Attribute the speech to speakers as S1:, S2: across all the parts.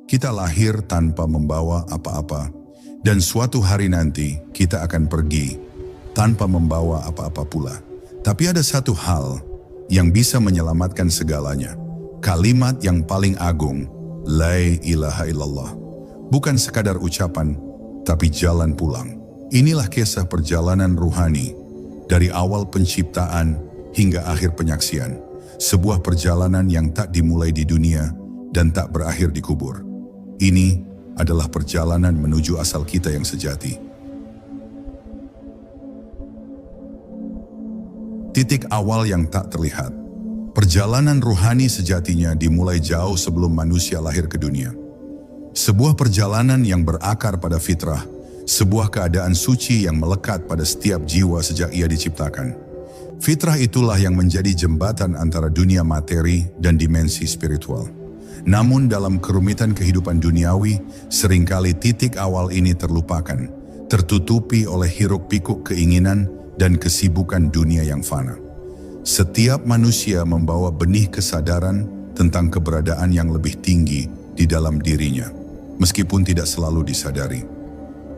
S1: Kita lahir tanpa membawa apa-apa, dan suatu hari nanti kita akan pergi tanpa membawa apa-apa pula. Tapi ada satu hal yang bisa menyelamatkan segalanya. Kalimat yang paling agung, La ilaha illallah. Bukan sekadar ucapan, tapi jalan pulang. Inilah kisah perjalanan ruhani dari awal penciptaan hingga akhir penyaksian. Sebuah perjalanan yang tak dimulai di dunia dan tak berakhir di kubur. Ini adalah perjalanan menuju asal kita yang sejati. Titik awal yang tak terlihat. Perjalanan ruhani sejatinya dimulai jauh sebelum manusia lahir ke dunia. Sebuah perjalanan yang berakar pada fitrah, sebuah keadaan suci yang melekat pada setiap jiwa sejak ia diciptakan. Fitrah itulah yang menjadi jembatan antara dunia materi dan dimensi spiritual. Namun dalam kerumitan kehidupan duniawi, seringkali titik awal ini terlupakan, tertutupi oleh hiruk-pikuk keinginan dan kesibukan dunia yang fana. Setiap manusia membawa benih kesadaran tentang keberadaan yang lebih tinggi di dalam dirinya, meskipun tidak selalu disadari.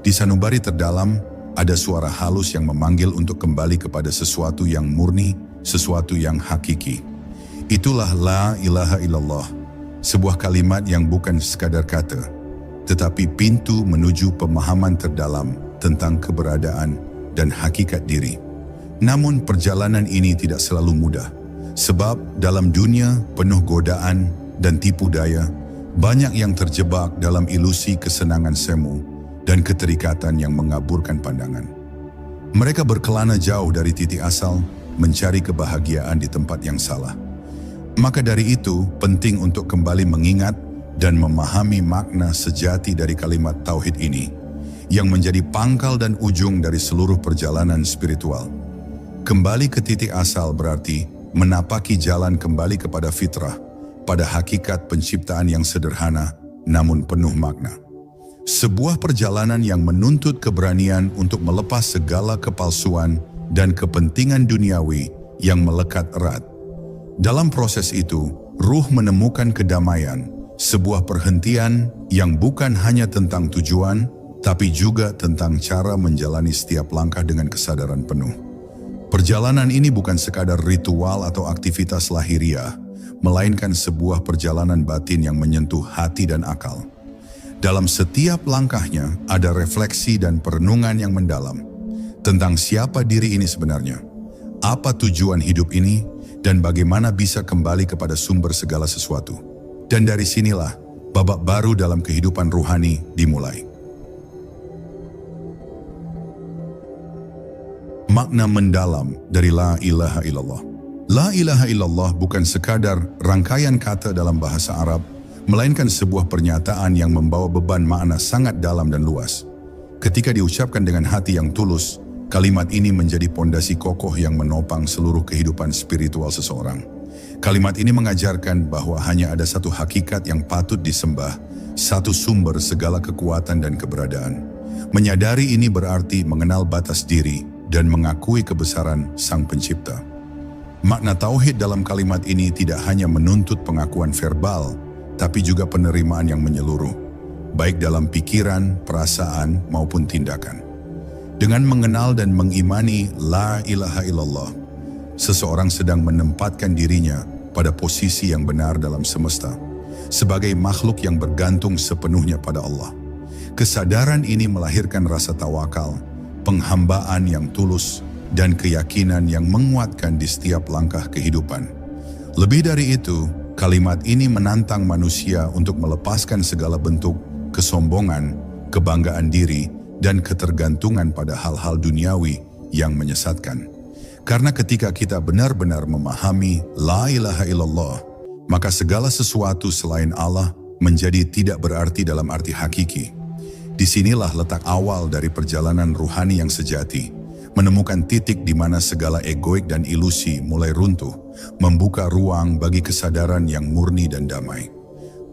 S1: Di sanubari terdalam, ada suara halus yang memanggil untuk kembali kepada sesuatu yang murni, sesuatu yang hakiki. Itulah La ilaha illallah. Sebuah kalimat yang bukan sekadar kata, tetapi pintu menuju pemahaman terdalam tentang keberadaan dan hakikat diri. Namun perjalanan ini tidak selalu mudah, sebab dalam dunia penuh godaan dan tipu daya, banyak yang terjebak dalam ilusi kesenangan semu dan keterikatan yang mengaburkan pandangan. Mereka berkelana jauh dari titik asal, mencari kebahagiaan di tempat yang salah. Maka dari itu, penting untuk kembali mengingat dan memahami makna sejati dari kalimat tauhid ini, yang menjadi pangkal dan ujung dari seluruh perjalanan spiritual. Kembali ke titik asal berarti menapaki jalan kembali kepada fitrah, pada hakikat penciptaan yang sederhana namun penuh makna. Sebuah perjalanan yang menuntut keberanian untuk melepas segala kepalsuan dan kepentingan duniawi yang melekat erat. Dalam proses itu, ruh menemukan kedamaian, sebuah perhentian yang bukan hanya tentang tujuan, tapi juga tentang cara menjalani setiap langkah dengan kesadaran penuh. Perjalanan ini bukan sekadar ritual atau aktivitas lahiriah, melainkan sebuah perjalanan batin yang menyentuh hati dan akal. Dalam setiap langkahnya ada refleksi dan perenungan yang mendalam tentang siapa diri ini sebenarnya, apa tujuan hidup ini, dan bagaimana bisa kembali kepada sumber segala sesuatu. Dan dari sinilah babak baru dalam kehidupan ruhani dimulai. Makna mendalam dari La ilaha illallah. La ilaha illallah bukan sekadar rangkaian kata dalam bahasa Arab, melainkan sebuah pernyataan yang membawa beban makna sangat dalam dan luas. Ketika diucapkan dengan hati yang tulus, kalimat ini menjadi pondasi kokoh yang menopang seluruh kehidupan spiritual seseorang. Kalimat ini mengajarkan bahwa hanya ada satu hakikat yang patut disembah, satu sumber segala kekuatan dan keberadaan. Menyadari ini berarti mengenal batas diri dan mengakui kebesaran Sang Pencipta. Makna tauhid dalam kalimat ini tidak hanya menuntut pengakuan verbal, tapi juga penerimaan yang menyeluruh, baik dalam pikiran, perasaan, maupun tindakan. Dengan mengenal dan mengimani La ilaha illallah, seseorang sedang menempatkan dirinya pada posisi yang benar dalam semesta, sebagai makhluk yang bergantung sepenuhnya pada Allah. Kesadaran ini melahirkan rasa tawakal, penghambaan yang tulus, dan keyakinan yang menguatkan di setiap langkah kehidupan. Lebih dari itu, kalimat ini menantang manusia untuk melepaskan segala bentuk kesombongan, kebanggaan diri, dan ketergantungan pada hal-hal duniawi yang menyesatkan. Karena ketika kita benar-benar memahami La ilaha illallah, maka segala sesuatu selain Allah menjadi tidak berarti dalam arti hakiki. Disinilah letak awal dari perjalanan ruhani yang sejati, menemukan titik di mana segala egoik dan ilusi mulai runtuh, membuka ruang bagi kesadaran yang murni dan damai.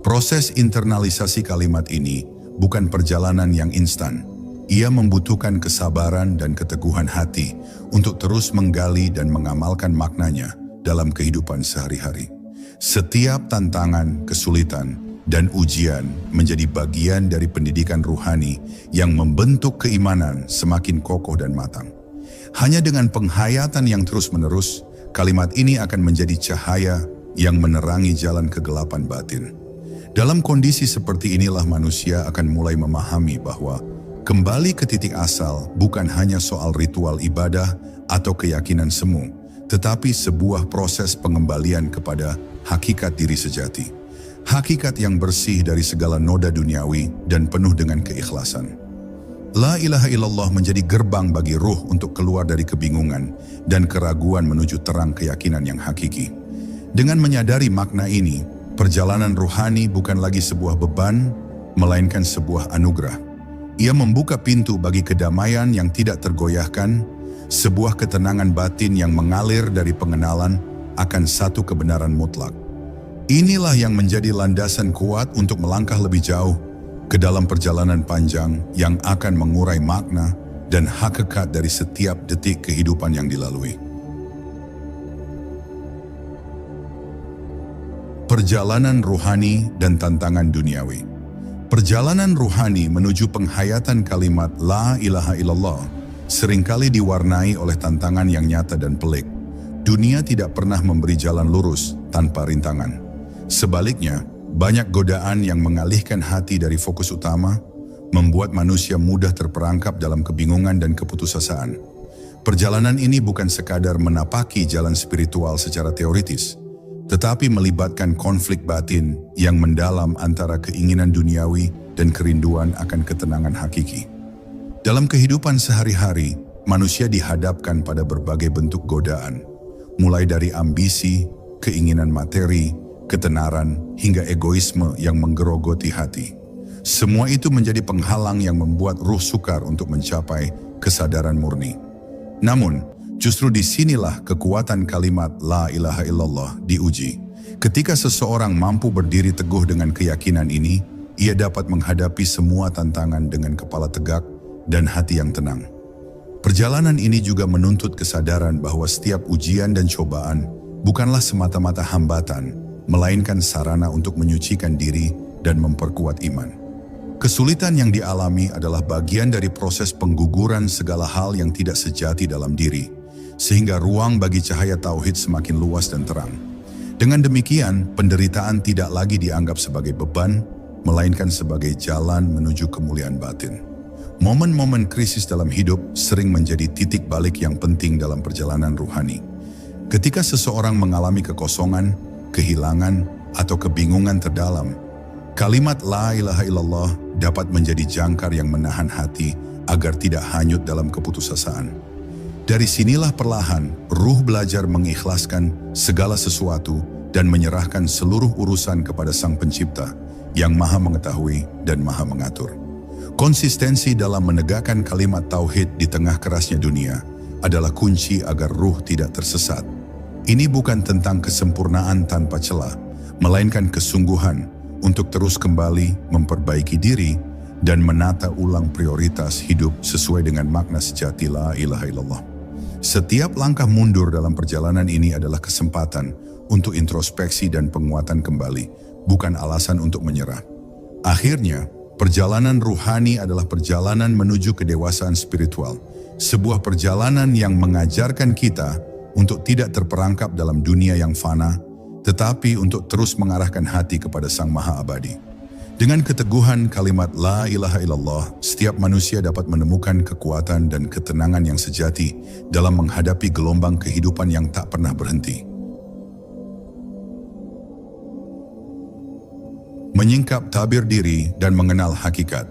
S1: Proses internalisasi kalimat ini bukan perjalanan yang instan. Ia membutuhkan kesabaran dan keteguhan hati untuk terus menggali dan mengamalkan maknanya dalam kehidupan sehari-hari. Setiap tantangan, kesulitan, dan ujian menjadi bagian dari pendidikan ruhani yang membentuk keimanan semakin kokoh dan matang. Hanya dengan penghayatan yang terus-menerus, kalimat ini akan menjadi cahaya yang menerangi jalan kegelapan batin. Dalam kondisi seperti inilah manusia akan mulai memahami bahwa kembali ke titik asal bukan hanya soal ritual ibadah atau keyakinan semu, tetapi sebuah proses pengembalian kepada hakikat diri sejati. Hakikat yang bersih dari segala noda duniawi dan penuh dengan keikhlasan. La ilaha illallah menjadi gerbang bagi ruh untuk keluar dari kebingungan dan keraguan menuju terang keyakinan yang hakiki. Dengan menyadari makna ini, perjalanan ruhani bukan lagi sebuah beban, melainkan sebuah anugerah. Ia membuka pintu bagi kedamaian yang tidak tergoyahkan, sebuah ketenangan batin yang mengalir dari pengenalan akan satu kebenaran mutlak. Inilah yang menjadi landasan kuat untuk melangkah lebih jauh ke dalam perjalanan panjang yang akan mengurai makna dan hakikat dari setiap detik kehidupan yang dilalui. Perjalanan ruhani dan tantangan duniawi. Perjalanan ruhani menuju penghayatan kalimat La ilaha illallah seringkali diwarnai oleh tantangan yang nyata dan pelik. Dunia tidak pernah memberi jalan lurus tanpa rintangan. Sebaliknya, banyak godaan yang mengalihkan hati dari fokus utama, membuat manusia mudah terperangkap dalam kebingungan dan keputusasaan. Perjalanan ini bukan sekadar menapaki jalan spiritual secara teoritis, tetapi melibatkan konflik batin yang mendalam antara keinginan duniawi dan kerinduan akan ketenangan hakiki. Dalam kehidupan sehari-hari, manusia dihadapkan pada berbagai bentuk godaan, mulai dari ambisi, keinginan materi, ketenaran, hingga egoisme yang menggerogoti hati. Semua itu menjadi penghalang yang membuat ruh sukar untuk mencapai kesadaran murni. Namun, justru disinilah kekuatan kalimat La ilaha illallah diuji. Ketika seseorang mampu berdiri teguh dengan keyakinan ini, ia dapat menghadapi semua tantangan dengan kepala tegak dan hati yang tenang. Perjalanan ini juga menuntut kesadaran bahwa setiap ujian dan cobaan bukanlah semata-mata hambatan, melainkan sarana untuk menyucikan diri dan memperkuat iman. Kesulitan yang dialami adalah bagian dari proses pengguguran segala hal yang tidak sejati dalam diri, sehingga ruang bagi cahaya tauhid semakin luas dan terang. Dengan demikian, penderitaan tidak lagi dianggap sebagai beban, melainkan sebagai jalan menuju kemuliaan batin. Momen-momen krisis dalam hidup sering menjadi titik balik yang penting dalam perjalanan ruhani. Ketika seseorang mengalami kekosongan, kehilangan, atau kebingungan terdalam, kalimat La ilaha illallah dapat menjadi jangkar yang menahan hati agar tidak hanyut dalam keputusasaan. Dari sinilah perlahan ruh belajar mengikhlaskan segala sesuatu dan menyerahkan seluruh urusan kepada Sang Pencipta yang Maha Mengetahui dan Maha Mengatur. Konsistensi dalam menegakkan kalimat tauhid di tengah kerasnya dunia adalah kunci agar ruh tidak tersesat. Ini bukan tentang kesempurnaan tanpa celah, melainkan kesungguhan untuk terus kembali memperbaiki diri dan menata ulang prioritas hidup sesuai dengan makna sejati La ilaha illallah. Setiap langkah mundur dalam perjalanan ini adalah kesempatan untuk introspeksi dan penguatan kembali, bukan alasan untuk menyerah. Akhirnya, perjalanan ruhani adalah perjalanan menuju kedewasaan spiritual, sebuah perjalanan yang mengajarkan kita untuk tidak terperangkap dalam dunia yang fana, tetapi untuk terus mengarahkan hati kepada Sang Maha Abadi. Dengan keteguhan kalimat La ilaha illallah, setiap manusia dapat menemukan kekuatan dan ketenangan yang sejati dalam menghadapi gelombang kehidupan yang tak pernah berhenti. Menyingkap tabir diri dan mengenal hakikat.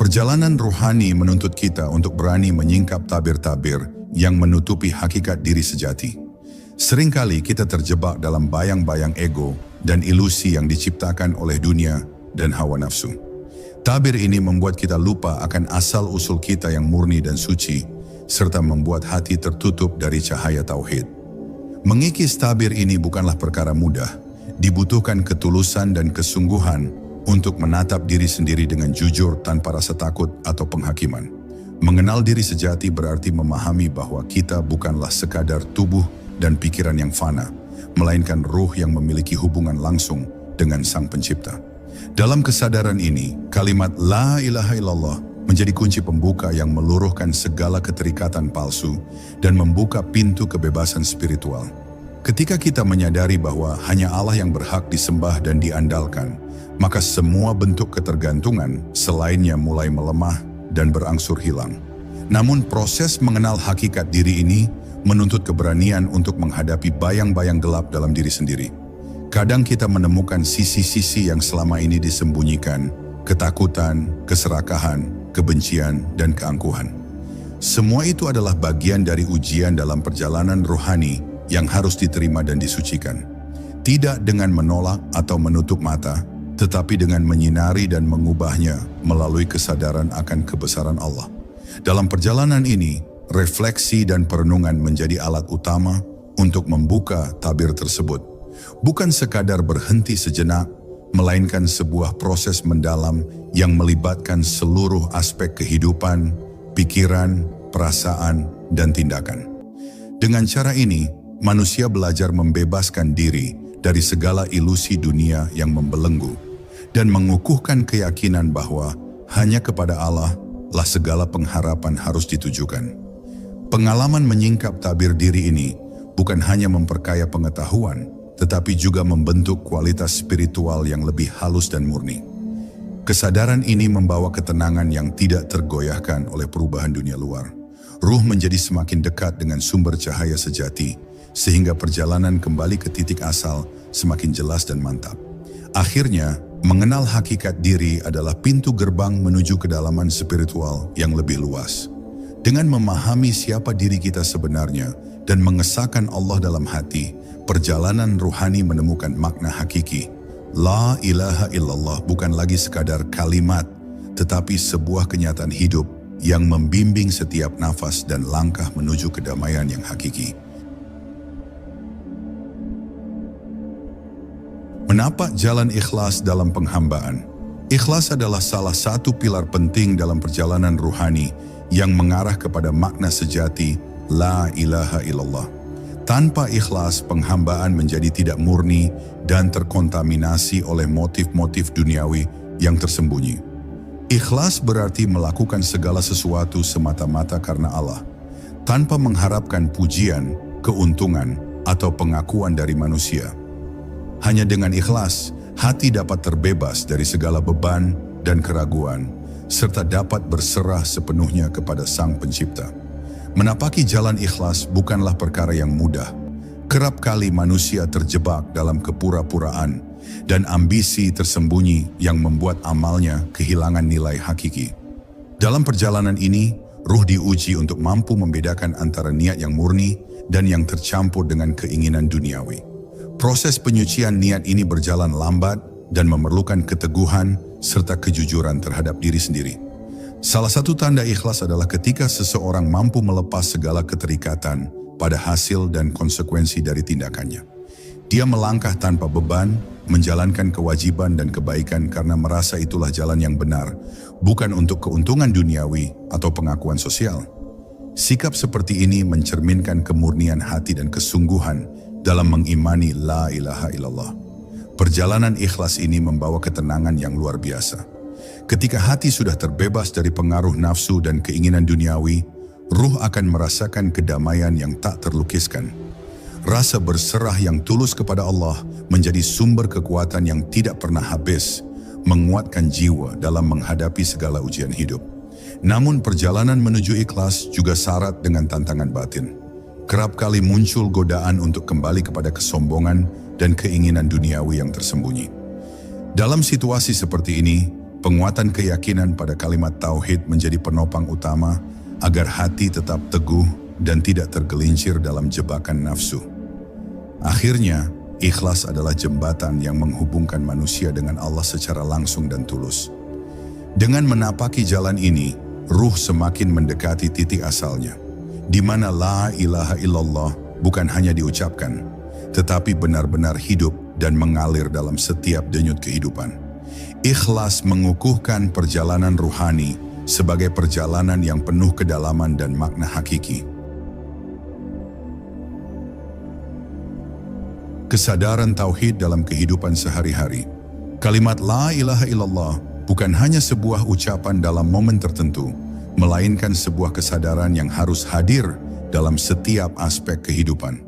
S1: Perjalanan ruhani menuntut kita untuk berani menyingkap tabir-tabir yang menutupi hakikat diri sejati. Seringkali kita terjebak dalam bayang-bayang ego dan ilusi yang diciptakan oleh dunia dan hawa nafsu. Tabir ini membuat kita lupa akan asal-usul kita yang murni dan suci, serta membuat hati tertutup dari cahaya tauhid. Mengikis tabir ini bukanlah perkara mudah, dibutuhkan ketulusan dan kesungguhan untuk menatap diri sendiri dengan jujur tanpa rasa takut atau penghakiman. Mengenal diri sejati berarti memahami bahwa kita bukanlah sekadar tubuh dan pikiran yang fana, melainkan ruh yang memiliki hubungan langsung dengan Sang Pencipta. Dalam kesadaran ini, kalimat La ilaha illallah menjadi kunci pembuka yang meluruhkan segala keterikatan palsu dan membuka pintu kebebasan spiritual. Ketika kita menyadari bahwa hanya Allah yang berhak disembah dan diandalkan, maka semua bentuk ketergantungan selainnya mulai melemah dan berangsur hilang. Namun proses mengenal hakikat diri ini menuntut keberanian untuk menghadapi bayang-bayang gelap dalam diri sendiri. Kadang kita menemukan sisi-sisi yang selama ini disembunyikan, ketakutan, keserakahan, kebencian, dan keangkuhan. Semua itu adalah bagian dari ujian dalam perjalanan rohani yang harus diterima dan disucikan. Tidak dengan menolak atau menutup mata, tetapi dengan menyinari dan mengubahnya melalui kesadaran akan kebesaran Allah. Dalam perjalanan ini, refleksi dan perenungan menjadi alat utama untuk membuka tabir tersebut. Bukan sekadar berhenti sejenak, melainkan sebuah proses mendalam yang melibatkan seluruh aspek kehidupan, pikiran, perasaan, dan tindakan. Dengan cara ini, manusia belajar membebaskan diri dari segala ilusi dunia yang membelenggu dan mengukuhkan keyakinan bahwa hanya kepada Allah lah segala pengharapan harus ditujukan. Pengalaman menyingkap tabir diri ini bukan hanya memperkaya pengetahuan, tetapi juga membentuk kualitas spiritual yang lebih halus dan murni. Kesadaran ini membawa ketenangan yang tidak tergoyahkan oleh perubahan dunia luar. Ruh menjadi semakin dekat dengan sumber cahaya sejati, sehingga perjalanan kembali ke titik asal semakin jelas dan mantap. Akhirnya, mengenal hakikat diri adalah pintu gerbang menuju kedalaman spiritual yang lebih luas. Dengan memahami siapa diri kita sebenarnya dan mengesahkan Allah dalam hati, perjalanan ruhani menemukan makna hakiki. La ilaha illallah bukan lagi sekadar kalimat, tetapi sebuah kenyataan hidup yang membimbing setiap nafas dan langkah menuju kedamaian yang hakiki. Menapak jalan ikhlas dalam penghambaan. Ikhlas adalah salah satu pilar penting dalam perjalanan ruhani yang mengarah kepada makna sejati La ilaha illallah. Tanpa ikhlas, penghambaan menjadi tidak murni dan terkontaminasi oleh motif-motif duniawi yang tersembunyi. Ikhlas berarti melakukan segala sesuatu semata-mata karena Allah, tanpa mengharapkan pujian, keuntungan, atau pengakuan dari manusia. Hanya dengan ikhlas, hati dapat terbebas dari segala beban dan keraguan, serta dapat berserah sepenuhnya kepada Sang Pencipta. Menapaki jalan ikhlas bukanlah perkara yang mudah. Kerap kali manusia terjebak dalam kepura-puraan dan ambisi tersembunyi yang membuat amalnya kehilangan nilai hakiki. Dalam perjalanan ini, ruh diuji untuk mampu membedakan antara niat yang murni dan yang tercampur dengan keinginan duniawi. Proses penyucian niat ini berjalan lambat dan memerlukan keteguhan serta kejujuran terhadap diri sendiri. Salah satu tanda ikhlas adalah ketika seseorang mampu melepas segala keterikatan pada hasil dan konsekuensi dari tindakannya. Dia melangkah tanpa beban, menjalankan kewajiban dan kebaikan karena merasa itulah jalan yang benar, bukan untuk keuntungan duniawi atau pengakuan sosial. Sikap seperti ini mencerminkan kemurnian hati dan kesungguhan dalam mengimani La ilaha illallah. Perjalanan ikhlas ini membawa ketenangan yang luar biasa. Ketika hati sudah terbebas dari pengaruh nafsu dan keinginan duniawi, ruh akan merasakan kedamaian yang tak terlukiskan. Rasa berserah yang tulus kepada Allah menjadi sumber kekuatan yang tidak pernah habis, menguatkan jiwa dalam menghadapi segala ujian hidup. Namun perjalanan menuju ikhlas juga syarat dengan tantangan batin. Kerap kali muncul godaan untuk kembali kepada kesombongan dan keinginan duniawi yang tersembunyi. Dalam situasi seperti ini, penguatan keyakinan pada kalimat tauhid menjadi penopang utama agar hati tetap teguh dan tidak tergelincir dalam jebakan nafsu. Akhirnya, ikhlas adalah jembatan yang menghubungkan manusia dengan Allah secara langsung dan tulus. Dengan menapaki jalan ini, ruh semakin mendekati titik asalnya, di mana La ilaha illallah bukan hanya diucapkan, tetapi benar-benar hidup dan mengalir dalam setiap denyut kehidupan. Ikhlas mengukuhkan perjalanan ruhani sebagai perjalanan yang penuh kedalaman dan makna hakiki. Kesadaran tauhid dalam kehidupan sehari-hari. Kalimat la ilaha illallah bukan hanya sebuah ucapan dalam momen tertentu, melainkan sebuah kesadaran yang harus hadir dalam setiap aspek kehidupan.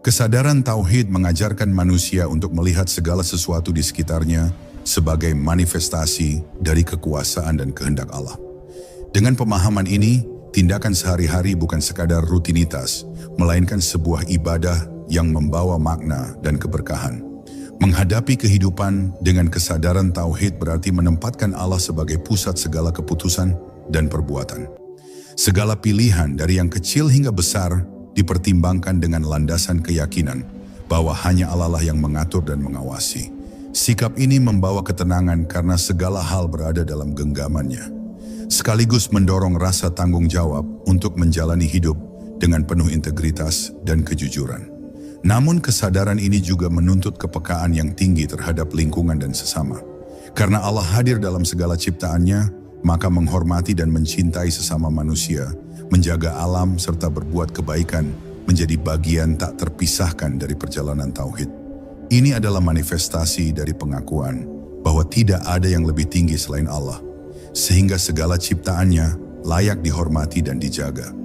S1: Kesadaran tauhid mengajarkan manusia untuk melihat segala sesuatu di sekitarnya sebagai manifestasi dari kekuasaan dan kehendak Allah. Dengan pemahaman ini, tindakan sehari-hari bukan sekadar rutinitas, melainkan sebuah ibadah yang membawa makna dan keberkahan. Menghadapi kehidupan dengan kesadaran tauhid berarti menempatkan Allah sebagai pusat segala keputusan dan perbuatan. Segala pilihan dari yang kecil hingga besar dipertimbangkan dengan landasan keyakinan bahwa hanya Allah lah yang mengatur dan mengawasi. Sikap ini membawa ketenangan karena segala hal berada dalam genggamannya, sekaligus mendorong rasa tanggung jawab untuk menjalani hidup dengan penuh integritas dan kejujuran. Namun kesadaran ini juga menuntut kepekaan yang tinggi terhadap lingkungan dan sesama. Karena Allah hadir dalam segala ciptaannya, maka menghormati dan mencintai sesama manusia, menjaga alam serta berbuat kebaikan menjadi bagian tak terpisahkan dari perjalanan tauhid. Ini adalah manifestasi dari pengakuan bahwa tidak ada yang lebih tinggi selain Allah, sehingga segala ciptaannya layak dihormati dan dijaga.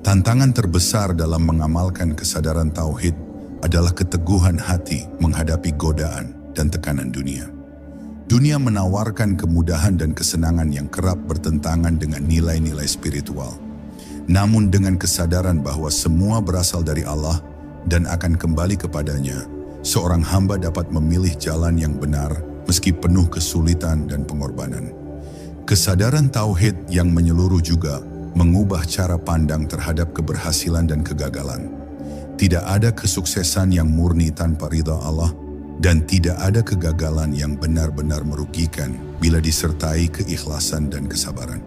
S1: Tantangan terbesar dalam mengamalkan kesadaran tauhid adalah keteguhan hati menghadapi godaan dan tekanan dunia. Dunia menawarkan kemudahan dan kesenangan yang kerap bertentangan dengan nilai-nilai spiritual. Namun dengan kesadaran bahwa semua berasal dari Allah dan akan kembali kepadanya, seorang hamba dapat memilih jalan yang benar meski penuh kesulitan dan pengorbanan. Kesadaran tauhid yang menyeluruh juga mengubah cara pandang terhadap keberhasilan dan kegagalan. Tidak ada kesuksesan yang murni tanpa ridha Allah, dan tidak ada kegagalan yang benar-benar merugikan bila disertai keikhlasan dan kesabaran.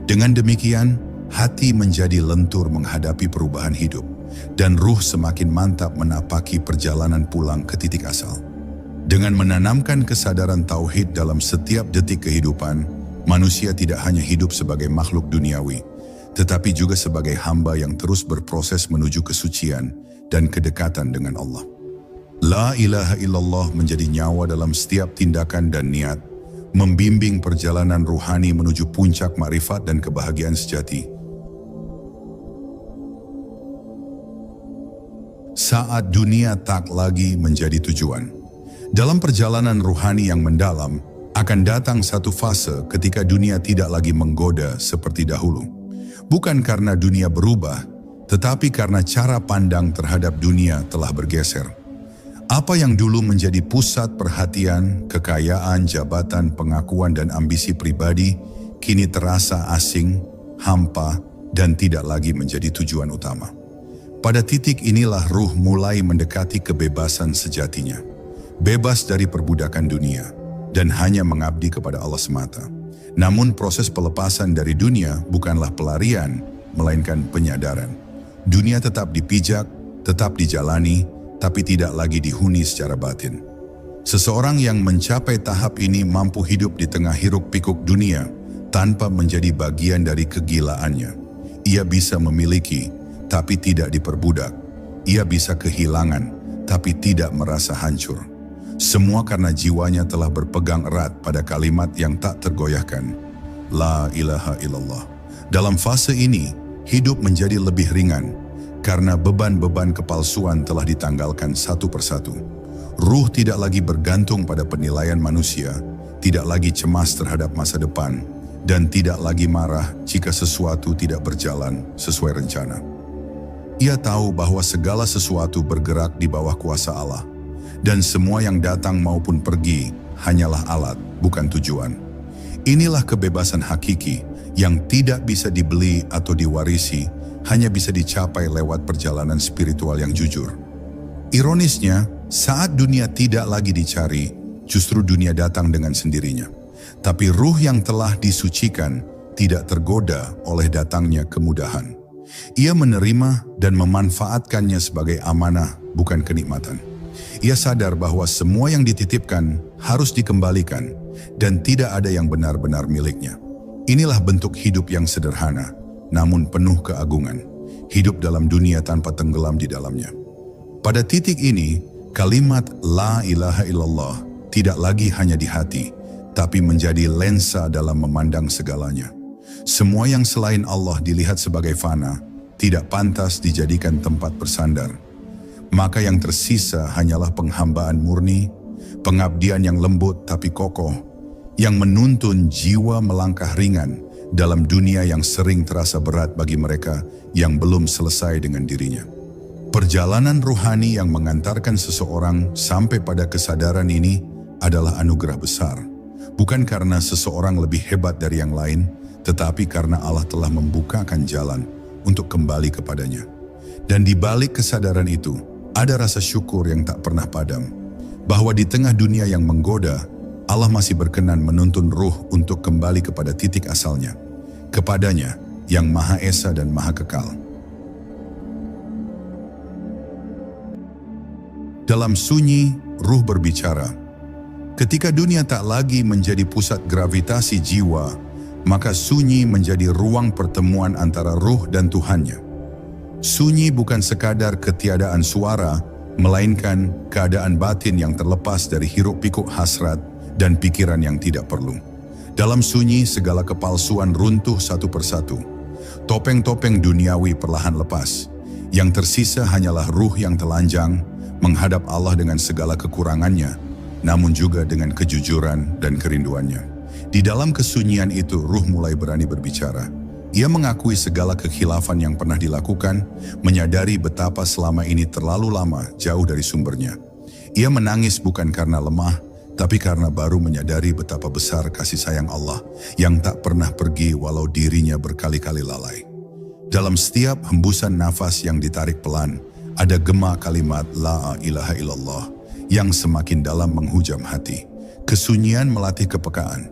S1: Dengan demikian, hati menjadi lentur menghadapi perubahan hidup, dan ruh semakin mantap menapaki perjalanan pulang ke titik asal. Dengan menanamkan kesadaran tauhid dalam setiap detik kehidupan, manusia tidak hanya hidup sebagai makhluk duniawi, tetapi juga sebagai hamba yang terus berproses menuju kesucian dan kedekatan dengan Allah. La ilaha illallah menjadi nyawa dalam setiap tindakan dan niat, membimbing perjalanan ruhani menuju puncak makrifat dan kebahagiaan sejati. Saat dunia tak lagi menjadi tujuan. Dalam perjalanan ruhani yang mendalam, akan datang satu fase ketika dunia tidak lagi menggoda seperti dahulu. Bukan karena dunia berubah, tetapi karena cara pandang terhadap dunia telah bergeser. Apa yang dulu menjadi pusat perhatian, kekayaan, jabatan, pengakuan, dan ambisi pribadi, kini terasa asing, hampa, dan tidak lagi menjadi tujuan utama. Pada titik inilah ruh mulai mendekati kebebasan sejatinya. Bebas dari perbudakan dunia, dan hanya mengabdi kepada Allah semata. Namun proses pelepasan dari dunia bukanlah pelarian, melainkan penyadaran. Dunia tetap dipijak, tetap dijalani, tapi tidak lagi dihuni secara batin. Seseorang yang mencapai tahap ini mampu hidup di tengah hiruk-pikuk dunia tanpa menjadi bagian dari kegilaannya. Ia bisa memiliki, tapi tidak diperbudak. Ia bisa kehilangan, tapi tidak merasa hancur. Semua karena jiwanya telah berpegang erat pada kalimat yang tak tergoyahkan, La ilaha illallah. Dalam fase ini, hidup menjadi lebih ringan, karena beban-beban kepalsuan telah ditanggalkan satu persatu. Ruh tidak lagi bergantung pada penilaian manusia, tidak lagi cemas terhadap masa depan, dan tidak lagi marah jika sesuatu tidak berjalan sesuai rencana. Ia tahu bahwa segala sesuatu bergerak di bawah kuasa Allah, dan semua yang datang maupun pergi hanyalah alat, bukan tujuan. Inilah kebebasan hakiki yang tidak bisa dibeli atau diwarisi, hanya bisa dicapai lewat perjalanan spiritual yang jujur. Ironisnya, saat dunia tidak lagi dicari, justru dunia datang dengan sendirinya. Tapi ruh yang telah disucikan tidak tergoda oleh datangnya kemudahan. Ia menerima dan memanfaatkannya sebagai amanah, bukan kenikmatan. Ia sadar bahwa semua yang dititipkan harus dikembalikan dan tidak ada yang benar-benar miliknya. Inilah bentuk hidup yang sederhana, namun penuh keagungan. Hidup dalam dunia tanpa tenggelam di dalamnya. Pada titik ini, kalimat La ilaha illallah tidak lagi hanya di hati, tapi menjadi lensa dalam memandang segalanya. Semua yang selain Allah dilihat sebagai fana, tidak pantas dijadikan tempat bersandar. Maka yang tersisa hanyalah penghambaan murni, pengabdian yang lembut tapi kokoh, yang menuntun jiwa melangkah ringan dalam dunia yang sering terasa berat bagi mereka yang belum selesai dengan dirinya. Perjalanan ruhani yang mengantarkan seseorang sampai pada kesadaran ini adalah anugerah besar. Bukan karena seseorang lebih hebat dari yang lain, tetapi karena Allah telah membukakan jalan untuk kembali kepadanya. Dan di balik kesadaran itu, ada rasa syukur yang tak pernah padam. Bahwa di tengah dunia yang menggoda, Allah masih berkenan menuntun ruh untuk kembali kepada titik asalnya. Kepadanya yang Maha Esa dan Maha Kekal. Dalam sunyi, ruh berbicara. Ketika dunia tak lagi menjadi pusat gravitasi jiwa, maka sunyi menjadi ruang pertemuan antara ruh dan Tuhannya. Sunyi bukan sekadar ketiadaan suara, melainkan keadaan batin yang terlepas dari hiruk-pikuk hasrat dan pikiran yang tidak perlu. Dalam sunyi, segala kepalsuan runtuh satu persatu. Topeng-topeng duniawi perlahan lepas. Yang tersisa hanyalah ruh yang telanjang, menghadap Allah dengan segala kekurangannya, namun juga dengan kejujuran dan kerinduannya. Di dalam kesunyian itu, ruh mulai berani berbicara. Ia mengakui segala kekhilafan yang pernah dilakukan, menyadari betapa selama ini terlalu lama jauh dari sumbernya. Ia menangis bukan karena lemah, tapi karena baru menyadari betapa besar kasih sayang Allah yang tak pernah pergi walau dirinya berkali-kali lalai. Dalam setiap hembusan nafas yang ditarik pelan, ada gema kalimat La ilaha illallah yang semakin dalam menghujam hati. Kesunyian melatih kepekaan.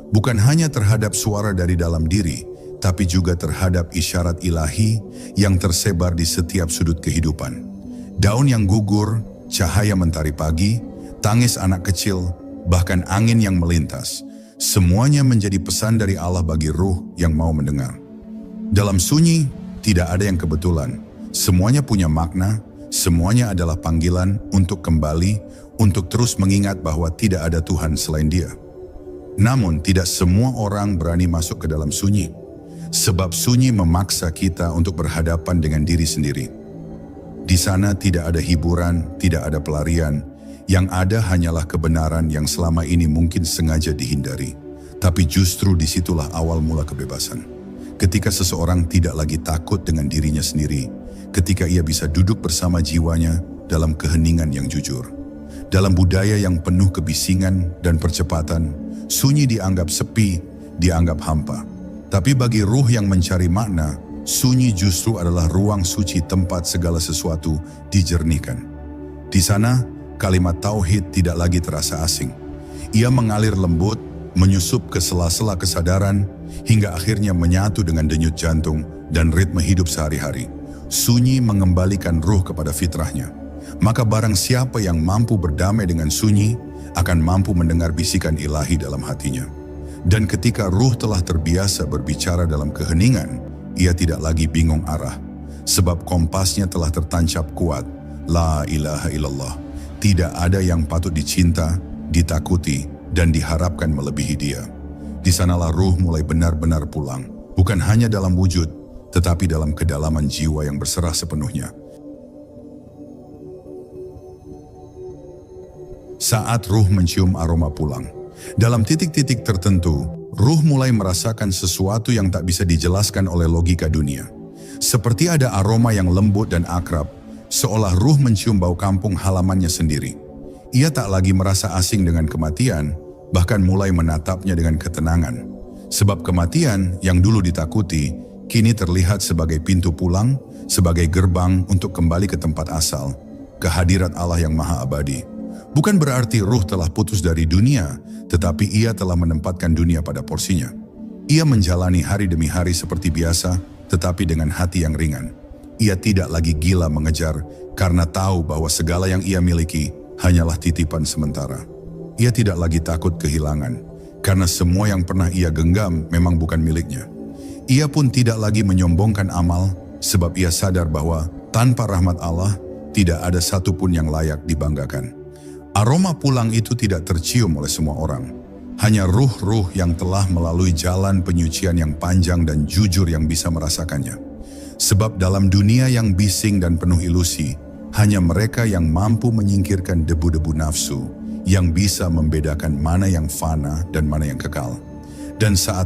S1: Bukan hanya terhadap suara dari dalam diri, tapi juga terhadap isyarat ilahi yang tersebar di setiap sudut kehidupan. Daun yang gugur, cahaya mentari pagi, tangis anak kecil, bahkan angin yang melintas. Semuanya menjadi pesan dari Allah bagi ruh yang mau mendengar. Dalam sunyi, tidak ada yang kebetulan. Semuanya punya makna, semuanya adalah panggilan untuk kembali, untuk terus mengingat bahwa tidak ada Tuhan selain Dia. Namun tidak semua orang berani masuk ke dalam sunyi, sebab sunyi memaksa kita untuk berhadapan dengan diri sendiri. Di sana tidak ada hiburan, tidak ada pelarian, yang ada hanyalah kebenaran yang selama ini mungkin sengaja dihindari. Tapi justru disitulah awal mula kebebasan. Ketika seseorang tidak lagi takut dengan dirinya sendiri, ketika ia bisa duduk bersama jiwanya dalam keheningan yang jujur. Dalam budaya yang penuh kebisingan dan percepatan, sunyi dianggap sepi, dianggap hampa. Tapi bagi ruh yang mencari makna, sunyi justru adalah ruang suci tempat segala sesuatu dijernihkan. Di sana, kalimat tauhid tidak lagi terasa asing. Ia mengalir lembut, menyusup ke sela-sela kesadaran, hingga akhirnya menyatu dengan denyut jantung dan ritme hidup sehari-hari. Sunyi mengembalikan ruh kepada fitrahnya. Maka barang siapa yang mampu berdamai dengan sunyi, akan mampu mendengar bisikan ilahi dalam hatinya. Dan ketika ruh telah terbiasa berbicara dalam keheningan, ia tidak lagi bingung arah. Sebab kompasnya telah tertancap kuat. La ilaha illallah. Tidak ada yang patut dicinta, ditakuti, dan diharapkan melebihi Dia. Di sanalah ruh mulai benar-benar pulang. Bukan hanya dalam wujud, tetapi dalam kedalaman jiwa yang berserah sepenuhnya. Saat ruh mencium aroma pulang, dalam titik-titik tertentu, ruh mulai merasakan sesuatu yang tak bisa dijelaskan oleh logika dunia. Seperti ada aroma yang lembut dan akrab, seolah ruh mencium bau kampung halamannya sendiri. Ia tak lagi merasa asing dengan kematian, bahkan mulai menatapnya dengan ketenangan. Sebab kematian yang dulu ditakuti, kini terlihat sebagai pintu pulang, sebagai gerbang untuk kembali ke tempat asal, kehadirat Allah yang Maha Abadi. Bukan berarti ruh telah putus dari dunia, tetapi ia telah menempatkan dunia pada porsinya. Ia menjalani hari demi hari seperti biasa, tetapi dengan hati yang ringan. Ia tidak lagi gila mengejar, karena tahu bahwa segala yang ia miliki hanyalah titipan sementara. Ia tidak lagi takut kehilangan, karena semua yang pernah ia genggam memang bukan miliknya. Ia pun tidak lagi menyombongkan amal, sebab ia sadar bahwa tanpa rahmat Allah, tidak ada satupun yang layak dibanggakan. Aroma pulang itu tidak tercium oleh semua orang. Hanya ruh-ruh yang telah melalui jalan penyucian yang panjang dan jujur yang bisa merasakannya. Sebab dalam dunia yang bising dan penuh ilusi, hanya mereka yang mampu menyingkirkan debu-debu nafsu yang bisa membedakan mana yang fana dan mana yang kekal. Dan saat